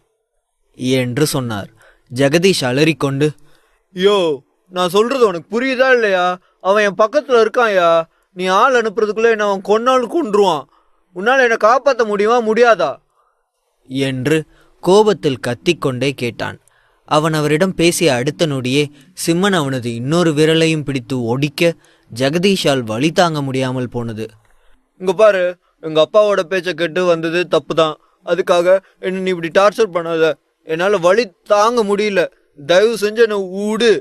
Speaker 1: என்று சொன்னார். ஜெகதீஷ் அலறிக்கொண்டு, யோ, நான் சொல்கிறது உனக்கு புரியுதா இல்லையா? அவன் என் பக்கத்தில் இருக்கான்யா, நீ ஆள் அனுப்புறதுக்குள்ளே என்ன அவன் கொன்னாலும் கொன்றுவான், உன்னால் என்னை காப்பாற்ற முடியுமா முடியாதா என்று கோபத்தில் கத்திக்கொண்டே கேட்டான். அவன் அவரிடம் பேசிய அடுத்த நொடியே சிம்மன் அவனது இன்னொரு விரலையும் பிடித்து ஒடிக்க ஜெகதீஷால் வழி தாங்க முடியாமல் போனது. இங்க பாரு, எங்க அப்பாவோட பேச்சை கேட்டு வந்தது தப்பு தான், அதுக்காக என்ன நீ இப்படி டார்ச்சர் பண்ணாத, என்னால் வழி தாங்க முடியல, தயவு செஞ்சு என்னை ஊடு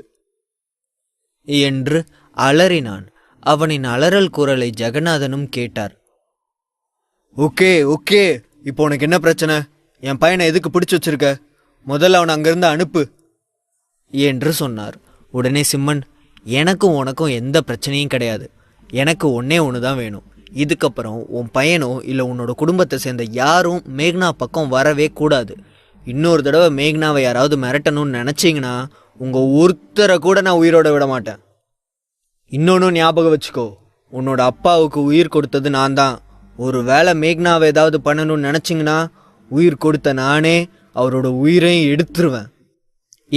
Speaker 1: என்று அலறினான். அவனின் அலறல் குரலை ஜெகநாதனும் கேட்டார். ஓகே ஓகே, இப்போ உனக்கு என்ன பிரச்சனை? என் பையனை எதுக்கு பிடிச்சி வச்சிருக்க? முதல்ல அவனை அங்கிருந்து அனுப்பு என்று சொன்னார். உடனே சிம்மன், எனக்கும் உனக்கும் எந்த பிரச்சனையும் கிடையாது, எனக்கு ஒன்னே ஒன்று தான் வேணும். இதுக்கப்புறம் உன் பையனோ இல்லை உன்னோட குடும்பத்தை சேர்ந்த யாரும் மேக்னா பக்கம் வரவே கூடாது. இன்னொரு தடவை மேக்னாவை யாராவது மிரட்டணும்னு நினச்சிங்கன்னா உங்கள் ஒருத்தரை கூட நான் உயிரோட விட மாட்டேன். இன்னொன்று ஞாபகம் வச்சுக்கோ, உன்னோட அப்பாவுக்கு உயிர் கொடுத்தது நான் தான். ஒரு வேளை மேக்னாவை ஏதாவது பண்ணணும்னு நினச்சிங்கன்னா உயிர் கொடுத்த நானே அவரோட உயிரையும் எடுத்துருவேன்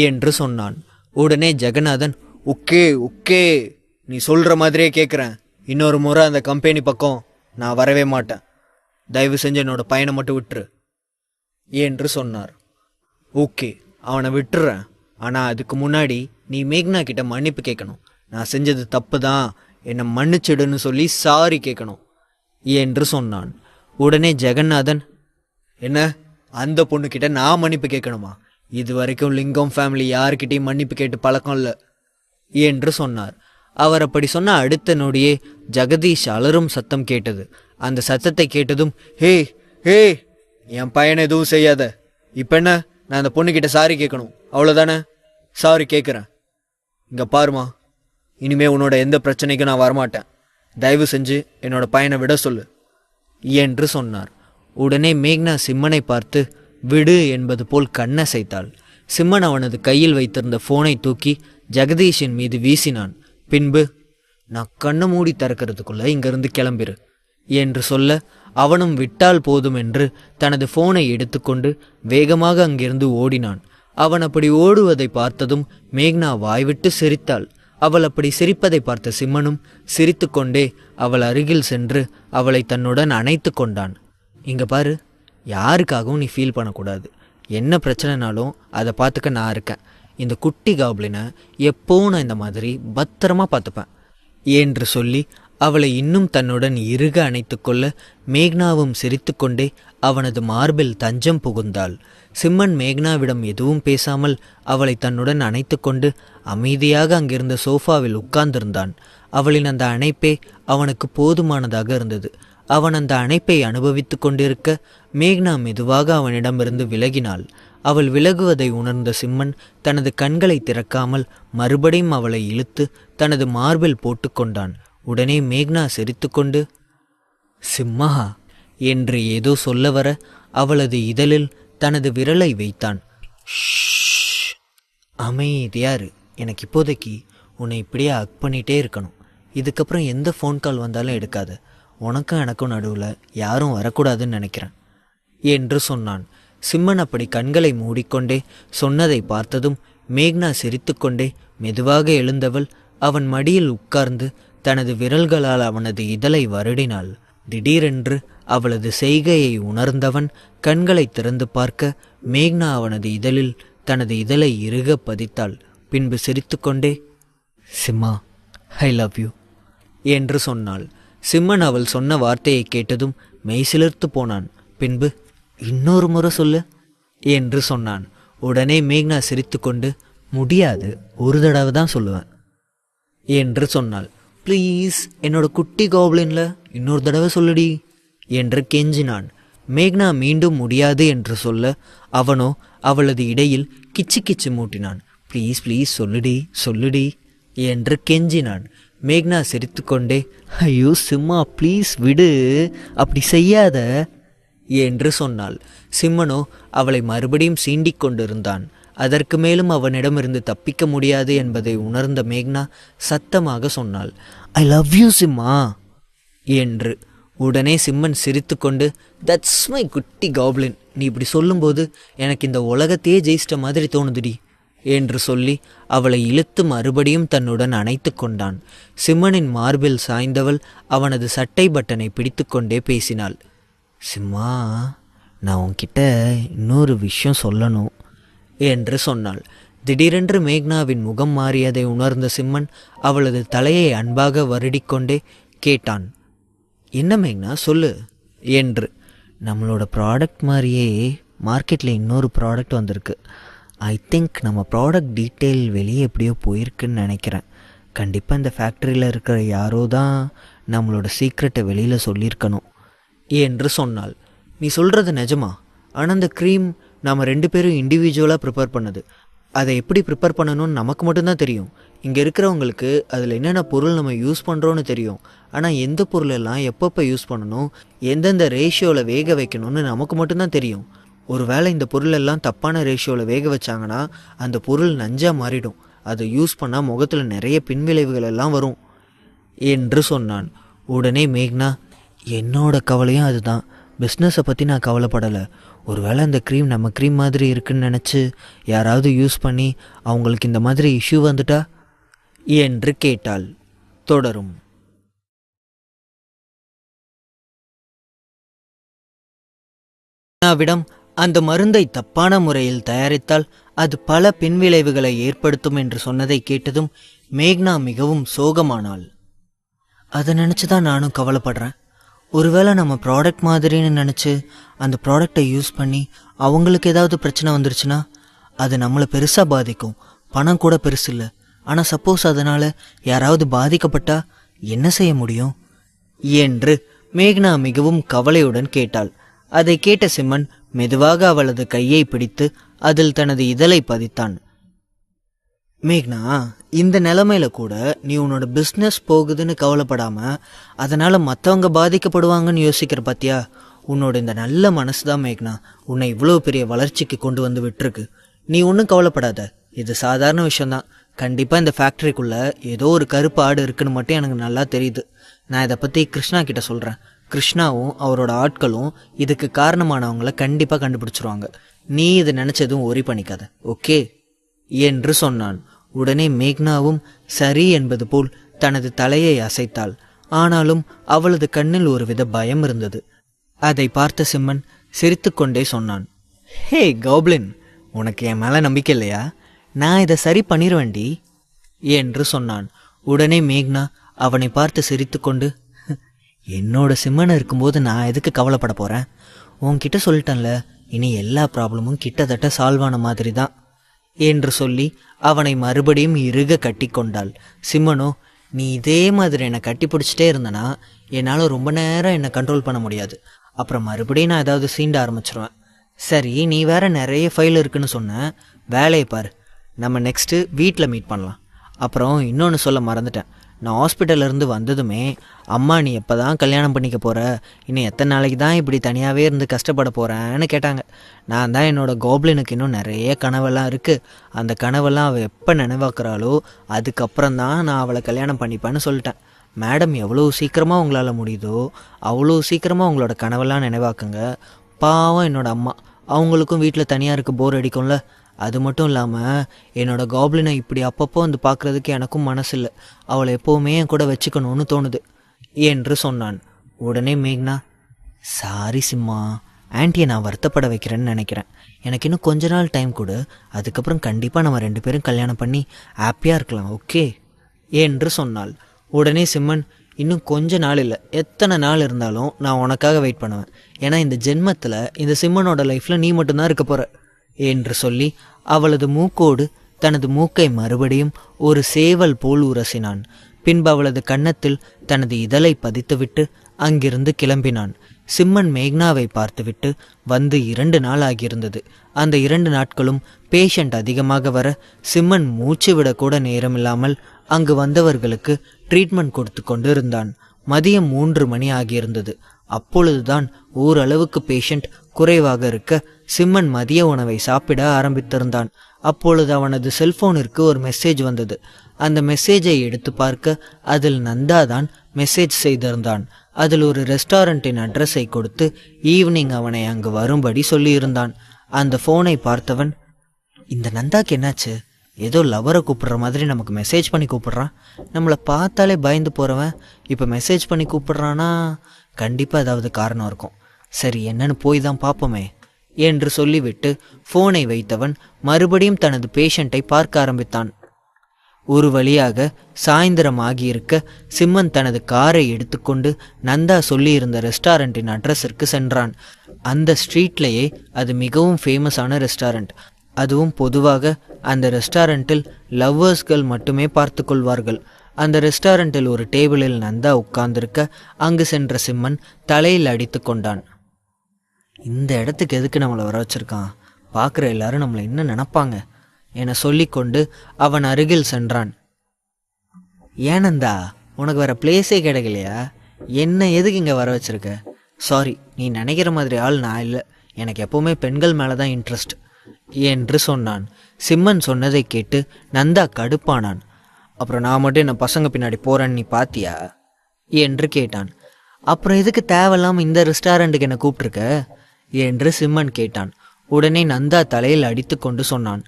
Speaker 1: என்று சொன்னான். உடனே ஜெகநாதன், ஓகே ஓகே, நீ சொல்கிற மாதிரியே கேட்குறேன், இன்னொரு முறை அந்த கம்பெனி பக்கம் நான் வரவே மாட்டேன், தயவு செஞ்சு என்னோட பையனை மட்டும் விட்டுரு என்று சொன்னார். ஓகே, அவனை விட்டுறேன், ஆனால் அதுக்கு முன்னாடி நீ மேக்னா கிட்ட மன்னிப்பு கேட்கணும். நான் செஞ்சது தப்பு தான், என்னை மன்னிச்சிடுன்னு சொல்லி சாரி கேட்கணும் என்று சொன்னான். உடனே ஜெகநாதன், என்ன அந்த பொண்ணுக்கிட்ட நான் மன்னிப்பு கேட்கணுமா? இது வரைக்கும் லிங்கம் ஃபேமிலி யாருக்கிட்டையும் மன்னிப்பு கேட்டு பழக்கம் இல்லை என்று சொன்னார். அவர் அப்படி சொன்ன அடுத்த நொடியே ஜெகதீஷ் அலறும் சத்தம் கேட்டது. அந்த சத்தத்தை கேட்டதும், ஹே ஹே, என் பையனை எதுவும் செய்யாத. இப்போ என்ன, நான் அந்த பொண்ணுக்கிட்ட சாரி கேட்கணும் அவ்வளோதானே? சாரி கேட்குறேன். இங்கே பாருமா, இனிமே உன்னோட எந்த பிரச்சனைக்கும் நான் வரமாட்டேன். தயவு செஞ்சு என்னோட பையனை விட சொல்லு என்று சொன்னார். உடனே மேக்னா சிம்மனை பார்த்து விடு என்பது போல் கண்ணசைத்தாள். சிம்மன் அவனது கையில் வைத்திருந்த ஃபோனை தூக்கி ஜெகதீஷின் மீது வீசினான். பின்பு, நான் கண்ணை மூடி திறக்கிறதுக்குள்ள இங்கிருந்து கிளம்பிரு என்று சொல்ல, அவனும் விட்டால் போதும் என்று தனது ஃபோனை எடுத்துக்கொண்டு வேகமாக அங்கிருந்து ஓடினான். அவன் அப்படி ஓடுவதை பார்த்ததும் மேக்னா வாய்விட்டு சிரித்தாள். அவள் அப்படி சிரிப்பதை பார்த்த சிம்மனும் சிரித்து கொண்டே அவள் அருகில் சென்று அவளை தன்னுடன் அணைத்து கொண்டான். இங்கே பாரு, யாருக்காகவும் நீ ஃபீல் பண்ணக்கூடாது. என்ன பிரச்சனைனாலும் அதை பார்த்துக்க நான் இருக்கேன். இந்த குட்டி காப்ளினை எப்போவும் நான் இந்த மாதிரி பத்திரமா பார்த்துப்பேன் என்று சொல்லி அவளை இன்னும் தன்னுடன் இறுக அணைத்து கொள்ள மேக்னாவும் சிரித்து கொண்டே அவனது மார்பில் தஞ்சம் புகுந்தாள். சிம்மன் மேக்னாவிடம் எதுவும் பேசாமல் அவளை தன்னுடன் அணைத்து கொண்டு அமைதியாக அங்கிருந்த சோஃபாவில் உட்கார்ந்திருந்தான். அவளின் அந்த அணைப்பே அவனுக்கு போதுமானதாக இருந்தது. அவன் அந்த அணைப்பை அனுபவித்து கொண்டிருக்க மேக்னா மெதுவாக அவனிடமிருந்து விலகினாள். அவள் விலகுவதை உணர்ந்த சிம்மன் தனது கண்களை திறக்காமல் மறுபடியும் அவளை இழுத்து தனது மார்பில் போட்டுக்கொண்டான். உடனே மேக்னா சிரித்துக்கொண்டு, சிம்மா என்று ஏதோ சொல்ல வர அவளது இதழில் தனது விரலை வைத்தான். அமைதியாரு, எனக்கு இப்போதைக்கு உன்னை இப்படியே ஹக் பண்ணிகிட்டே இருக்கணும். இதுக்கப்புறம் எந்த ஃபோன் கால் வந்தாலும் எடுக்காத. உனக்கும் எனக்கும் நடுவில் யாரும் வரக்கூடாதுன்னு நினைக்கிறேன் என்று சொன்னான். சிம்மன் அப்படி கண்களை மூடிக்கொண்டே சொன்னதை பார்த்ததும் மேக்னா சிரித்துக்கொண்டே மெதுவாக எழுந்தவள் அவன் மடியில் உட்கார்ந்து தனது விரல்களால் அவனது இதழை வருடினாள். திடீரென்று அவளது செய்கையை உணர்ந்தவன் கண்களை திறந்து பார்க்க மேக்னா அவனது இதழில் தனது இதழை இறுக பதித்தாள். பின்பு சிரித்துக்கொண்டே, சிம்மா, ஐ லவ் யூ என்று சொன்னாள். சிம்மன் அவள் சொன்ன வார்த்தையை கேட்டதும் மெய்சிலிர்த்து போனான். பின்பு, இன்னொரு முறை சொல்லு என்று சொன்னான். உடனே மேக்னா சிரித்துக்கொண்டு, முடியாது, ஒரு தடவை தான் சொல்லுவேன் என்று சொன்னாள். ப்ளீஸ், என்னோட குட்டி கோப்ளின்ல இன்னொரு தடவை சொல்லுடி என்று கெஞ்சினான். மேக்னா மீண்டும் முடியாது என்று சொல்ல அவனோ அவளது இடையில் கிச்சு கிச்சு மூட்டினான். ப்ளீஸ் ப்ளீஸ் சொல்லுடி சொல்லுடி என்று கெஞ்சினான். மேக்னா சிரித்துக்கொண்டே, ஐயோ சிம்மா ப்ளீஸ் விடு, அப்படி செய்யாத என்று சொன்னாள். சிம்மனோ அவளை மறுபடியும் சீண்டிக் கொண்டிருந்தான். அதற்கு மேலும் அவனிடமிருந்து தப்பிக்க முடியாது என்பதை உணர்ந்த மேக்னா சத்தமாக சொன்னாள், ஐ லவ் யூ சிம்மா என்று. உடனே சிம்மன் சிரித்து கொண்டு, தட்ஸ் மை குட்டி காப்ளின், நீ இப்படி சொல்லும்போது எனக்கு இந்த உலகத்தையே ஜெயிச்சிட்ட மாதிரி தோணுதுடி என்று சொல்லி அவளை இழுத்து மறுபடியும் தன்னுடன் அணைத்து கொண்டான். சிம்மனின் மார்பில் சாய்ந்தவள் அவனது சட்டை பட்டனை பிடித்து கொண்டே பேசினாள். சிம்மா, நான் உன்கிட்ட இன்னொரு விஷயம் சொல்லணும் என்று சொன்னாள். திடீரென்று மேக்னாவின் முகம் மாறியதை உணர்ந்த சிம்மன் அவளது தலையை அன்பாக வருடிக்கொண்டே கேட்டான், என்ன மேக்னா சொல்லு என்று. நம்மளோட ப்ராடக்ட் மாதிரியே மார்க்கெட்டில் இன்னொரு ப்ராடக்ட் வந்திருக்கு. ஐ திங்க் நம்ம ப்ராடக்ட் டீட்டெயில் வெளியே எப்படியோ போயிருக்குன்னு நினைக்கிறேன். கண்டிப்பாக இந்த ஃபேக்ட்ரியில் இருக்கிற யாரோ தான் நம்மளோட சீக்ரெட்டை வெளியில் சொல்லியிருக்கணும் என்று சொன்னாள். நீ சொல்கிறது நிஜமா? ஆனால் அந்த க்ரீம் நாம் 2 பேரும் இண்டிவிஜுவலாக ப்ரிப்பேர் பண்ணது. அதை எப்படி ப்ரிப்பேர் பண்ணணும்னு நமக்கு மட்டும்தான் தெரியும். இங்கே இருக்கிறவங்களுக்கு அதில் என்னென்ன பொருள் நம்ம யூஸ் பண்ணுறோன்னு தெரியும். ஆனால் எந்த பொருளெல்லாம் எப்பப்போ யூஸ் பண்ணணும், எந்தெந்த ரேஷியோவில் வேக வைக்கணும்னு நமக்கு மட்டும்தான் தெரியும். ஒரு வேளை இந்த பொருளெல்லாம் தப்பான ரேஷியோவில் வேக வச்சாங்கன்னா அந்த பொருள் நஞ்சாக மாறிடும். அதை யூஸ் பண்ணால் முகத்தில் நிறைய பின்விளைவுகள் எல்லாம் வரும் என்று சொன்னான். உடனே மேக்னா, என்னோட கவலையும் அதுதான். பிஸ்னஸை பற்றி நான் கவலைப்படலை. ஒரு வேளை இந்த க்ரீம் நம்ம க்ரீம் மாதிரி இருக்குன்னு நினச்சி யாராவது யூஸ் பண்ணி அவங்களுக்கு இந்த மாதிரி இஷ்யூ வந்துட்டா என்று கேட்டாள். தொடரும். மேக்னாவிடம் அந்த மருந்தை தப்பான முறையில் தயாரித்தால் அது பல பின்விளைவுகளை ஏற்படுத்தும் என்று சொன்னதை கேட்டதும் மேக்னா மிகவும் சோகமானாள். அதை நினச்சி தான் நானும் கவலைப்படுறேன். ஒருவேளை நம்ம ப்ராடக்ட் மாதிரின்னு நினச்சி அந்த ப்ராடக்டை யூஸ் பண்ணி அவங்களுக்கு ஏதாவது பிரச்சனை வந்துருச்சுன்னா அது நம்மளை பெருசாக பாதிக்கும். பணம் கூட பெருசு இல்லை. ஆனால் சப்போஸ் அதனால் யாராவது பாதிக்கப்பட்டா என்ன செய்ய முடியும் என்று மேக்னா மிகவும் கவலையுடன் கேட்டாள். அதை கேட்ட சிம்மன் மெதுவாக அவளது கையை பிடித்து அதில் தனது இதழை பதித்தான். மேக்னா, இந்த நிலைமையில கூட நீ உன்னோட பிஸ்னஸ் போகுதுன்னு கவலைப்படாம அதனால மற்றவங்க பாதிக்கப்படுவாங்கன்னு யோசிக்கிற பாத்தியா? உன்னோட இந்த நல்ல மனசு தான் மேக்னா உன்னை இவ்வளோ பெரிய வளர்ச்சிக்கு கொண்டு வந்து விட்டுருக்கு. நீ ஒன்றும் கவலைப்படாத, இது சாதாரண விஷயம்தான். கண்டிப்பாக இந்த ஃபேக்ட்ரிக்குள்ள ஏதோ ஒரு கருப்பு ஆடு இருக்குன்னு மட்டும் எனக்கு நல்லா தெரியுது. நான் இதை பற்றி கிருஷ்ணா கிட்ட சொல்கிறேன். கிருஷ்ணாவும் அவரோட ஆட்களும் இதுக்கு காரணமானவங்கள கண்டிப்பாக கண்டுபிடிச்சிருவாங்க. நீ இதை நினச்சதும் ஒரி பண்ணிக்காத, ஓகே என்று சொன்னான். உடனே மேக்னாவும் சரி என்பது போல் தனது தலையை அசைத்தாள். ஆனாலும் அவளது கண்ணில் ஒருவித பயம் இருந்தது. அதை பார்த்த சிம்மன் சிரித்துக்கொண்டே சொன்னான், ஹே கோப்ளின், உனக்கு என் மேலே நம்பிக்கை இல்லையா? நான் இதை சரி பண்ணிடுவேண்டி என்று சொன்னான். உடனே மேக்னா அவனை பார்த்து சிரித்துக்கொண்டு, என்னோட சிம்மன் இருக்கும்போது நான் எதுக்கு கவலைப்பட போகிறேன்? உன்கிட்ட சொல்லிட்டேன்ல, இனி எல்லா ப்ராப்ளமும் கிட்டத்தட்ட சால்வ் ஆன மாதிரி தான் என்று சொல்லி அவனை மறுபடியும் இறுக கட்டி கொண்டாள். சிம்மனோ, நீ இதே மாதிரி என்னை கட்டி பிடிச்சிட்டே இருந்தனா என்னால் ரொம்ப நேரம் என்னை கண்ட்ரோல் பண்ண முடியாது. அப்புறம் மறுபடியும் நான் ஏதாவது சீண்ட ஆரம்பிச்சிருவேன். சரி, நீ வேற நிறைய ஃபைல் இருக்குன்னு சொன்ன, வேலையை பாரு. நம்ம நெக்ஸ்ட்டு வீட்டில் மீட் பண்ணலாம். அப்புறம் இன்னொன்று சொல்ல மறந்துட்டேன். நான் ஹாஸ்பிட்டல்லேருந்து வந்ததுமே அம்மா நீ எப்போ தான் கல்யாணம் பண்ணிக்க போகிற, இன்னும் எத்தனை நாளைக்கு தான் இப்படி தனியாகவே இருந்து கஷ்டப்பட போகிறேன்னு கேட்டாங்க. நான் தான் என்னோடய கோப்ளினுக்கு இன்னும் நிறைய கனவெல்லாம் இருக்குது, அந்த கனவெல்லாம் அவள் எப்போ நினைவாக்குறாளோ அதுக்கப்புறம் தான் நான் அவளை கல்யாணம் பண்ணிப்பேன்னு சொல்லிட்டேன். மேடம் எவ்வளோ சீக்கிரமாக உங்களால் முடியுதோ அவ்வளோ சீக்கிரமாக உங்களோட கனவெல்லாம் நினைவாக்குங்க. பாவம் என்னோடய அம்மா, அவங்களுக்கும் வீட்டில் தனியாக இருக்க போர் அடிக்கும்ல. அது மட்டும் இல்லாமல் என்னோடய காப்ளினை இப்படி அப்பப்போ வந்து பார்க்குறதுக்கு எனக்கும் மனசு இல்லை. அவளை எப்போவுமே என் கூட வச்சுக்கணும்னு தோணுது என்று சொன்னான். உடனே மேக்னா, சாரி சிம்மா, ஆன்ட்டியை நான் வருத்தப்பட வைக்கிறேன்னு நினைக்கிறேன். எனக்கு இன்னும் கொஞ்ச நாள் டைம் கொடு, அதுக்கப்புறம் கண்டிப்பாக நம்ம 2 பேரும் கல்யாணம் பண்ணி ஹாப்பியாக இருக்கலாம், ஓகே என்று சொன்னாள். உடனே சிம்மன், இன்னும் கொஞ்ச நாள் இல்லை, எத்தனை நாள் இருந்தாலும் நான் உனக்காக வெயிட் பண்ணுவேன். ஏன்னா இந்த ஜென்மத்தில் இந்த சிம்மனோட லைஃப்பில் நீ மட்டும்தான் இருக்க போகிற என்று சொல்லி அவளது மூக்கோடு தனது மூக்கை மறுபடியும் ஒரு சேவல் போல் உரசினான். பின்பு அவளது கன்னத்தில் தனது இதழை பதித்துவிட்டு அங்கிருந்து கிளம்பினான். சிம்மன் மேக்னாவை பார்த்துவிட்டு வந்து 2 நாள் ஆகியிருந்தது. அந்த 2 நாட்களும் பேஷண்ட் அதிகமாக வர சிம்மன் மூச்சு விடக்கூட நேரமில்லாமல் அங்கு வந்தவர்களுக்கு ட்ரீட்மெண்ட் கொடுத்து கொண்டு இருந்தான். மதியம் 3 மணி ஆகியிருந்தது. அப்பொழுதுதான் ஓரளவுக்கு பேஷண்ட் குறைவாக இருக்க சிம்மன் மதிய உணவை சாப்பிட ஆரம்பித்திருந்தான். அப்பொழுது அவனது செல்போனிற்கு ஒரு மெசேஜ் வந்தது. அந்த மெசேஜை எடுத்து பார்க்க அதில் நந்தா தான் மெசேஜ் செய்திருந்தான். அதில் ஒரு ரெஸ்டாரண்ட்டின் அட்ரஸை கொடுத்து ஈவினிங் அவனை அங்கு வரும்படி சொல்லியிருந்தான். அந்த ஃபோனை பார்த்தவன், இந்த நந்தாக்கு என்னாச்சு? ஏதோ லவரை கூப்பிடுற மாதிரி நமக்கு மெசேஜ் பண்ணி கூப்பிடுறான். நம்மளை பார்த்தாலே பயந்து போகிறவன் இப்போ மெசேஜ் பண்ணி கூப்பிடுறான்னா கண்டிப்பாக ஏதாவது காரணம் இருக்கும். சரி, என்னன்னு போய் தான் பார்ப்போமே என்று சொல்லிவிட்டு ஃபோனை வைத்தவன் மறுபடியும் தனது பேஷண்ட்டை பார்க்க ஆரம்பித்தான். ஒரு வழியாக சாயந்தரம் ஆகியிருக்க சிம்மன் தனது காரை எடுத்துக்கொண்டு நந்தா சொல்லியிருந்த ரெஸ்டாரண்ட்டின் அட்ரஸிற்கு சென்றான். அந்த ஸ்ட்ரீட்லேயே அது மிகவும் ஃபேமஸான ரெஸ்டாரண்ட். அதுவும் பொதுவாக அந்த ரெஸ்டாரண்ட்டில் லவ்வர்ஸ்கள் மட்டுமே பார்த்து கொள்வார்கள். அந்த ரெஸ்டாரண்ட்டில் ஒரு டேபிளில் நந்தா உட்கார்ந்திருக்க அங்கு சென்ற சிம்மன் தலையில் அடித்து கொண்டான். இந்த இடத்துக்கு எதுக்கு நம்மளை வர வச்சிருக்கான்? பார்க்குற எல்லாரும் நம்மளை என்ன நினைப்பாங்க என சொல்லிக்கொண்டு அவன் அருகில் சென்றான். ஏனந்தா, உனக்கு வேற பிளேஸே கிடைக்கலையா? என்ன எதுக்கு இங்கே வர வச்சிருக்க? சாரி, நீ நினைக்கிற மாதிரி ஆள் நான் இல்லை. எனக்கு எப்போவுமே பெண்கள் மேலே தான் இன்ட்ரெஸ்ட் என்று சொன்னான். சிம்மன் சொன்னதை கேட்டு நந்தா கடுப்பானான். அப்புறம் நான் மட்டும் என்ன பசங்க பின்னாடி போகிறேன்னு நீ பாத்தியா என்று கேட்டான். அப்புறம் எதுக்கு தேவையில்லாமல் இந்த ரெஸ்டாரண்ட்டுக்கு என்னை கூப்பிட்ருக்க என்று சிம்மன் கேட்டான். உடனே நந்தா தலையில் அடித்து கொண்டு சொன்னான்,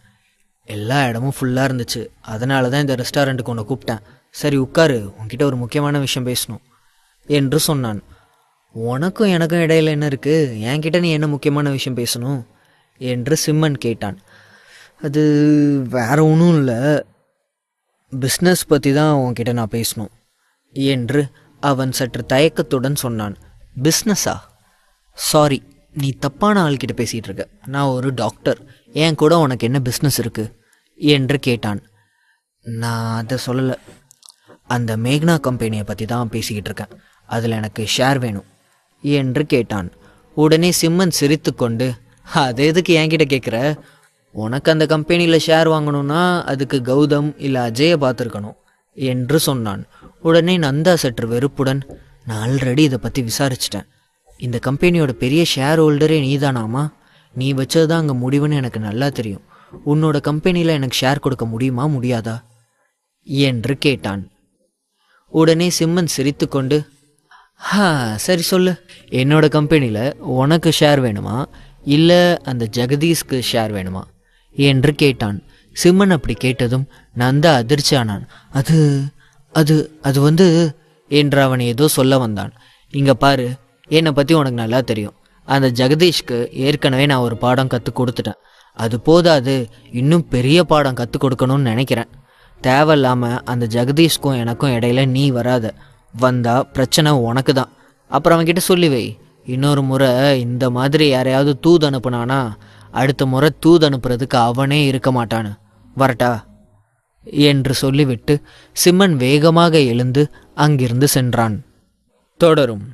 Speaker 1: எல்லா இடமும் ஃபுல்லாக இருந்துச்சு, அதனால தான் இந்த ரெஸ்டாரண்ட்டுக்கு உன்னை கூப்பிட்டேன். சரி உட்காரு, உன்கிட்ட ஒரு முக்கியமான விஷயம் பேசணும் என்று சொன்னான். உனக்கும் எனக்கும் இடையில என்ன இருக்குது? என்கிட்ட நீ என்ன முக்கியமான விஷயம் பேசணும் என்று சிம்மன் கேட்டான். அது வேற ஒன்றும் இல்லை, பிஸ்னஸ் பற்றி தான் உன்கிட்ட நான் பேசணும் என்று அவன் சற்று தயக்கத்துடன் சொன்னான். பிஸ்னஸா? சாரி, நீ தப்பான ஆள்கிட்ட பேசிகிட்டு இருக்க. நான் ஒரு டாக்டர். என் கூட உனக்கு என்ன பிஸ்னஸ் இருக்கு என்று கேட்டான். நான் அதை சொல்லலை. அந்த மேக்னா கம்பெனியை பற்றி தான் பேசிக்கிட்டு இருக்கேன். அதில் எனக்கு ஷேர் வேணும் என்று கேட்டான். உடனே சிம்மன் சிரித்து கொண்டு, அது எதுக்கு என்கிட்ட கேட்குற? உனக்கு அந்த கம்பெனியில் ஷேர் வாங்கணும்னா அதுக்கு கௌதம் இல்லை அஜயை பார்த்துருக்கணும் என்று சொன்னான். உடனே நந்தா சற்று வெறுப்புடன், நான் ஆல்ரெடி இதை பற்றி விசாரிச்சிட்டேன். இந்த கம்பெனியோட பெரிய ஷேர் ஹோல்டரே நீதானாமா? நீ வச்சது தான் அங்கே முடிவுன்னு எனக்கு நல்லா தெரியும். உன்னோட கம்பெனியில் எனக்கு ஷேர் கொடுக்க முடியுமா முடியாதா என்று கேட்டான். உடனே சிம்மன் சிரித்து கொண்டு, சரி சொல்லு, என்னோட கம்பெனியில் உனக்கு ஷேர் வேணுமா இல்லை அந்த ஜெகதீஷ்க்கு ஷேர் வேணுமா என்று கேட்டான். சிம்மன் அப்படி கேட்டதும் நந்தா அதிர்ச்சியானான். அது அது அது வந்து என்று அவன் ஏதோ சொல்ல வந்தான். இங்கே பாரு, என்னை பற்றி உனக்கு நல்லா தெரியும். அந்த ஜெகதீஷ்க்கு ஏற்கனவே நான் ஒரு பாடம் கற்றுக் கொடுத்துட்டேன். அது போதாது, இன்னும் பெரிய பாடம் கற்றுக் கொடுக்கணும்னு நினைக்கிறேன். தேவையில்லாமல் அந்த ஜெகதீஷ்க்கும் எனக்கும் இடையில நீ வராத. வந்தா பிரச்சனை உனக்கு தான். அப்புறம் அவன்கிட்ட சொல்லி வை, இன்னொரு முறை இந்த மாதிரி யாரையாவது தூது அனுப்புனானா அடுத்த முறை தூது அனுப்புறதுக்கு அவனே இருக்க மாட்டான்னு. வரட்டா என்று சொல்லிவிட்டு சிம்மன் வேகமாக எழுந்து அங்கிருந்து சென்றான். தொடரும்.